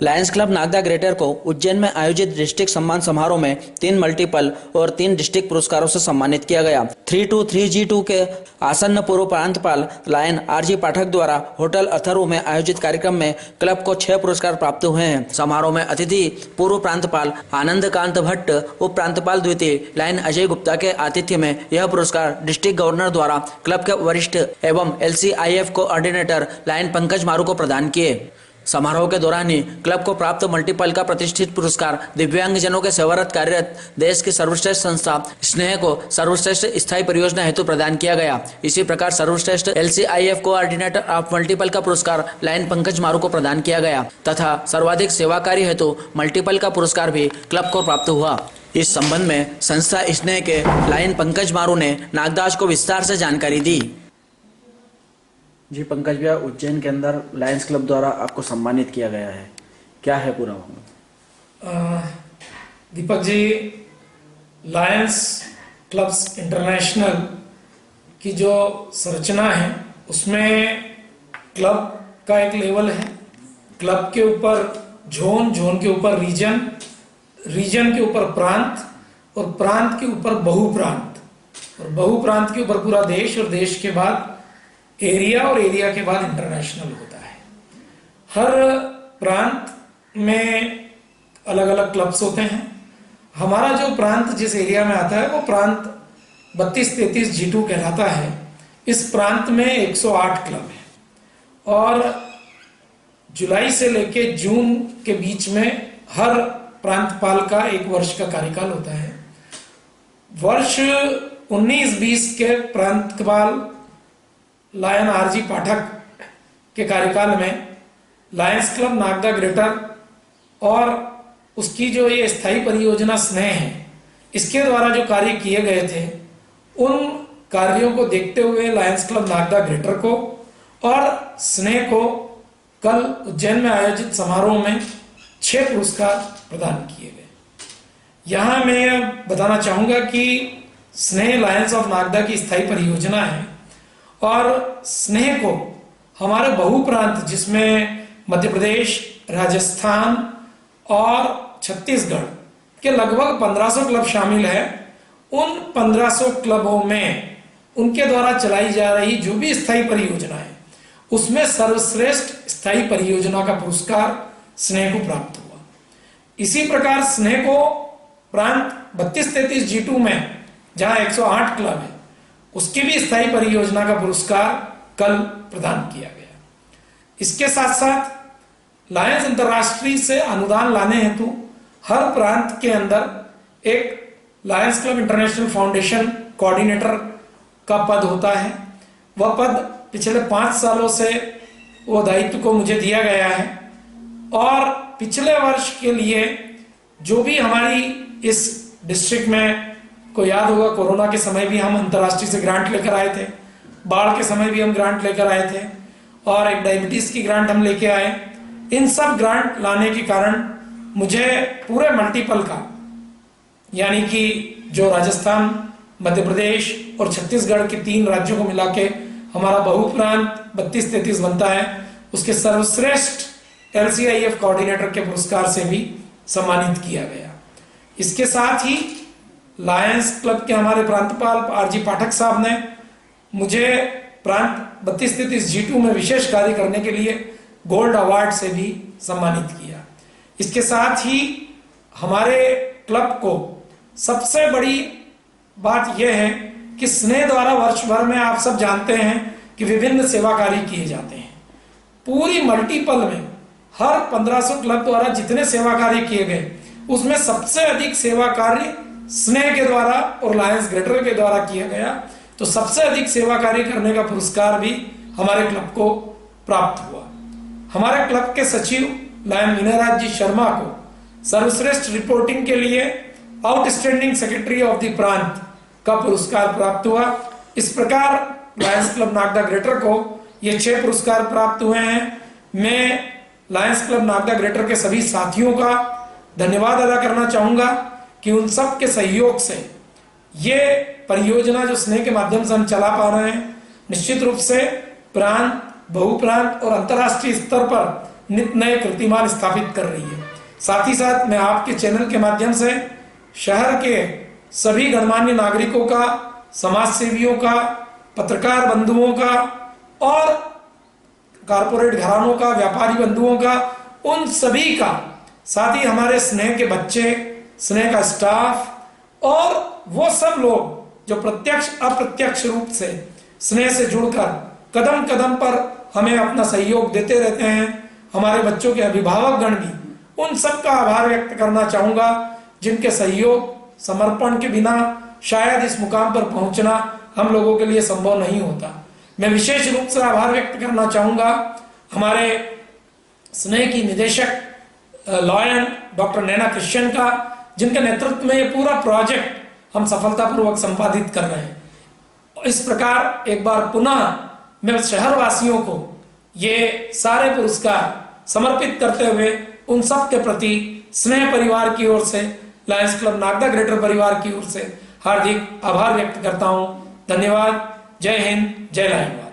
Lions club Nagda greater को उज्जैन में आयोजित डिस्ट्रिक्ट सम्मान समारोह में 3 मल्टीपल और 3 डिस्ट्रिक्ट पुरस्कारों से सम्मानित किया गया। 323G2 के आसन्न पूर्व प्रांतपाल लायन आरजी पाठक द्वारा होटल अथर्व में आयोजित कार्यक्रम में क्लब को 6 पुरस्कार प्राप्त हुए हैं। समारोह में अतिथि पूर्व प्रांतपाल आनंद कांत भट्ट, उप प्रांतपाल द्वितीय लायन अजय गुप्ता के आतिथ्य में यह पुरस्कार डिस्ट्रिक्ट गवर्नर द्वारा क्लब के वरिष्ठ एवं LCIF कोऑर्डिनेटर लायन पंकज मारू को प्रदान किए। समारोह के दौरान ही क्लब को प्राप्त मल्टीपल का प्रतिष्ठित पुरस्कार दिव्यांगजनों के सेवारत कार्यरत देश की सर्वश्रेष्ठ संस्था स्नेह को सर्वश्रेष्ठ स्थायी परियोजना हेतु प्रदान किया गया। इसी प्रकार सर्वश्रेष्ठ LCIF कोऑर्डिनेटर ऑफ मल्टीपल का पुरस्कार लायन पंकज मारू को प्रदान किया गया तथा सर्वाधिक सेवाकारी हेतु मल्टीपल का पुरस्कार भी क्लब को प्राप्त हुआ। इस संबंध में संस्था स्नेह के लायन पंकज मारू ने नागदाज को विस्तार से जानकारी दी। जी पंकज भैया, उज्जैन के अंदर लायंस क्लब द्वारा आपको सम्मानित किया गया है, क्या है पूरा मामला? Deepak ji, Lions clubs international की जो संरचना है उसमें क्लब का एक लेवल है, क्लब के ऊपर जोन, जोन के ऊपर रीजन, रीजन के ऊपर प्रांत और प्रांत के ऊपर बहुप्रांत और बहुप्रांत के ऊपर पूरा देश और देश के बाद एरिया और एरिया के बाद इंटरनेशनल होता है। हर प्रांत में अलग अलग क्लब्स होते हैं। हमारा जो प्रांत जिस एरिया में आता है वो प्रांत 32-33G2 कहलाता है। इस प्रांत में 108 क्लब है और जुलाई से लेके जून के बीच में हर प्रांतपाल का 1 वर्ष का कार्यकाल होता है। वर्ष 19-20 के प्रांतपाल लायन आरजी पाठक के कार्यकाल में लायंस क्लब नागदा ग्रेटर और उसकी जो ये स्थायी परियोजना स्नेह है, इसके द्वारा जो कार्य किए गए थे उन कार्यों को देखते हुए लायंस क्लब नागदा ग्रेटर को और स्नेह को कल उज्जैन में आयोजित समारोह में 6 पुरस्कार प्रदान किए गए। यहाँ मैं बताना चाहूंगा कि स्नेह लायंस ऑफ नागदा की स्थायी परियोजना है और स्नेह को हमारे बहुप्रांत जिसमें मध्य प्रदेश, राजस्थान और छत्तीसगढ़ के लगभग 1500 क्लब शामिल है। उन 1500 क्लबों में उनके द्वारा चलाई जा रही जो भी स्थायी परियोजना है उसमें सर्वश्रेष्ठ स्थायी परियोजना का पुरस्कार स्नेह को प्राप्त हुआ। इसी प्रकार स्नेह को प्रांत 32-33G2 में जहां 108 क्लब है उसकी भी स्थायी परियोजना का पुरस्कार कल प्रदान किया गया। इसके साथ साथ लायंस अंतरराष्ट्रीय से अनुदान लाने हेतु हर प्रांत के अंदर एक Lions club international foundation coordinator का पद होता है। वह पद पिछले 5 सालों से वो दायित्व को मुझे दिया गया है और पिछले वर्ष के लिए जो भी हमारी इस डिस्ट्रिक्ट में को याद होगा, कोरोना के समय भी हम अंतर्राष्ट्रीय से ग्रांट लेकर आए थे, बाढ़ के समय भी हम ग्रांट लेकर आए थे और एक डायबिटीज की ग्रांट हम लेके आए। इन सब ग्रांट लाने के कारण मुझे पूरे मल्टीपल का यानी कि जो राजस्थान, मध्य प्रदेश और छत्तीसगढ़ के 3 राज्यों को मिला के हमारा बहुप्रांत 32-33 बनता है, उसके सर्वश्रेष्ठ LCIF कोऑर्डिनेटर के पुरस्कार से भी सम्मानित किया गया। इसके साथ ही लायंस क्लब के हमारे प्रांतपाल आरजी पाठक साहब ने मुझे प्रांत 32-33G2 में विशेष कार्य करने के लिए गोल्ड अवार्ड से भी सम्मानित किया। इसके साथ ही हमारे क्लब को सबसे बड़ी बात यह है कि स्नेह द्वारा वर्ष भर में आप सब जानते हैं कि विभिन्न सेवा कार्य किए जाते हैं। पूरी मल्टीपल में हर 1500 क्लब द्वारा जितने सेवा कार्य किए गए उसमें सबसे अधिक सेवा कार्य स्नेह के द्वारा और लायंस ग्रेटर के द्वारा किया गया, तो सबसे अधिक सेवा कार्य करने का पुरस्कार भी हमारे क्लब को प्राप्त हुआ। हमारे क्लब के सचिव लायन विनयराज जी शर्मा को सर्वश्रेष्ठ रिपोर्टिंग के लिए आउटस्टैंडिंग सेक्रेटरी ऑफ द प्रांत का पुरस्कार प्राप्त हुआ। इस प्रकार लायंस क्लब नागदा ग्रेटर को ये 6 पुरस्कार प्राप्त हुए हैं। मैं लायंस क्लब नागदा ग्रेटर के सभी साथियों का धन्यवाद अदा करना चाहूंगा कि उन सब के सहयोग से ये परियोजना जो स्नेह के माध्यम से हम चला पा रहे हैं, निश्चित रूप से प्रांत, बहुप्रांत और अंतर्राष्ट्रीय स्तर पर नित नए कीर्तिमान स्थापित कर रही है। साथ ही साथ मैं आपके चैनल के माध्यम से शहर के सभी गणमान्य नागरिकों का, समाज सेवियों का, पत्रकार बंधुओं का और कारपोरेट घरानों का, व्यापारी बंधुओं का, उन सभी का, साथ ही हमारे स्नेह के बच्चे, स्नेह का स्टाफ और वो सब लोग जो प्रत्यक्ष अप्रत्यक्ष रूप से स्नेह से जुड़कर कदम कदम पर हमें अपना सहयोग देते रहते हैं, हमारे बच्चों के अभिभावक गण भी, उन सब का आभार व्यक्त करना चाहूंगा, जिनके सहयोग समर्पण के बिना शायद इस मुकाम पर पहुंचना हम लोगों के लिए संभव नहीं होता। मैं विशेष रूप से आभार व्यक्त करना चाहूंगा हमारे स्नेह की निदेशक लॉयन डॉक्टर नैना क्रिश्चियन का, जिनके नेतृत्व में ये पूरा प्रोजेक्ट हम सफलतापूर्वक संपादित कर रहे हैं। इस प्रकार एक बार पुनः मैं शहरवासियों को ये सारे पुरस्कार समर्पित करते हुए उन सब के प्रति स्नेह परिवार की ओर से, लायंस क्लब नागदा ग्रेटर परिवार की ओर से हार्दिक आभार व्यक्त करता हूं। धन्यवाद। जय हिंद, जय लायनवाद।